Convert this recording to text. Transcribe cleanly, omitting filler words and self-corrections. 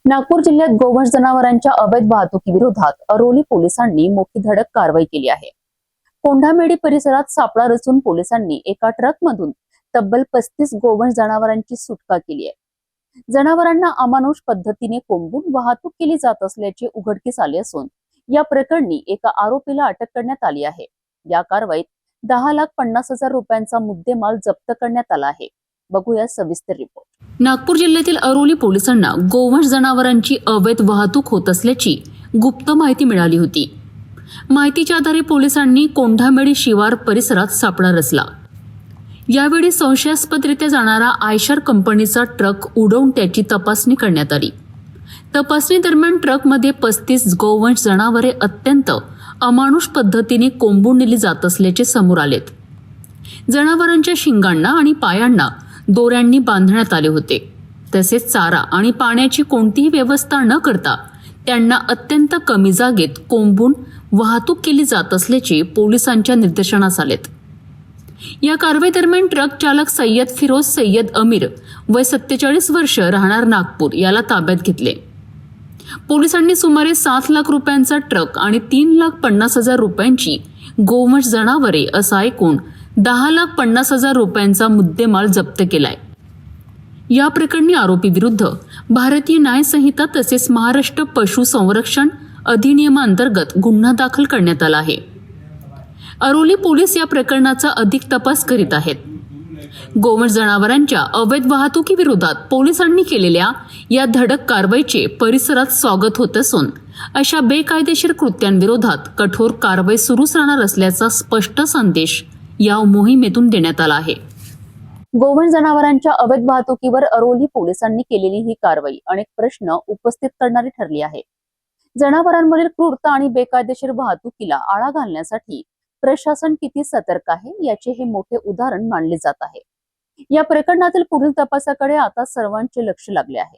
नागपूर जिल्ह्यात गोवंश जनावरांच्या अवैध वाहतुकीविरोधात अरोली पोलिसांनी मोठी धडक कारवाई केली आहे। कोंढामेडी परिसरात सापळा रचून पोलिसांनी एका ट्रकमधून तब्बल 35 गोवंश जनावरांची सुटका केली आहे। जनावरांना अमानुष पद्धतीने कोंबून वाहतूक केली जात असल्याचे उघडकीस आले असून या प्रकरणी एका आरोपीला अटक करण्यात आली आहे। या कारवाईत 10,50,000 रुपयांचा मुद्देमाल जप्त करण्यात आला आहे। बघूया सविस्तर रिपोर्ट। नागपूर जिल्ह्यातील अरोली पोलिसांना गोवंश जनावरांची अवैध वाहतूक होत असल्याची गुप्त माहिती मिळाली होती। माहितीच्या आधारे पोलिसांनी कोंढामेडी शिवार परिसरात सापळा रचला। यावेळी संशयास्पदरित्या जाणारा आयशर कंपनीचा ट्रक उडवून त्याची तपासणी करण्यात आली। तपासणी दरम्यान ट्रकमध्ये 35 गोवंश जनावरे अत्यंत अमानुष पद्धतीने कोंबून नेली जात असल्याचे समोर आलेत। जनावरांच्या शिंगांना आणि पायांना दोऱ्यांनी बांधण्यात आले होते। तसेच चारा आणि पाण्याची कोणतीही व्यवस्था न करता त्यांना अत्यंत कमी जागेत कोंबून वाहतूक केली जात असल्याचे पोलिसांच्या निदर्शनास आलेत। या कारवाई दरम्यान ट्रक चालक सय्यद फिरोज सय्यद अमीर वय 47 वर्ष राहणार नागपूर याला ताब्यात घेतले। पोलिसांनी सुमारे 7 लाख रुपयांचा ट्रक आणि 3,50,000 रुपयांची गोवंश जनावरे असा एकूण 10,50,000 रुपयांचा मुद्देमाल जप्त केलाय। या प्रकरणी आरोपी विरुद्ध भारतीय न्याय संहिता तसेच महाराष्ट्र पशु संरक्षण अधिनियमांतर्गत गुन्हा दाखल करण्यात आला आहे। अरोली पोलीस या प्रकरणाचा अधिक तपास करीत आहेत। गोवंश जनावरांच्या अवैध वाहतुकीविरोधात पोलिसांनी केलेल्या या धडक कारवाईचे परिसरात स्वागत होत असून अशा बेकायदेशीर कृत्यांविरोधात कठोर कारवाई सुरूच राहणार असल्याचा स्पष्ट संदेश या मोहिमेतून देण्यात आला आहे। गोवंश जनावरांच्या अवैध वाहतुकीवर अरोली पोलिसांनी केलेली ही कारवाई अनेक प्रश्न उपस्थित करणारी ठरली आहे। जनावरांवरील क्रूरता आणि बेकायदेशीर वाहतुकीला आळा घालण्यासाठी प्रशासन किती सतर्क आहे याचे हे मोठे उदाहरण मानले जात आहे। या प्रकरणातील पुढील तपासाकडे आता सर्वांचे लक्ष लागले आहे।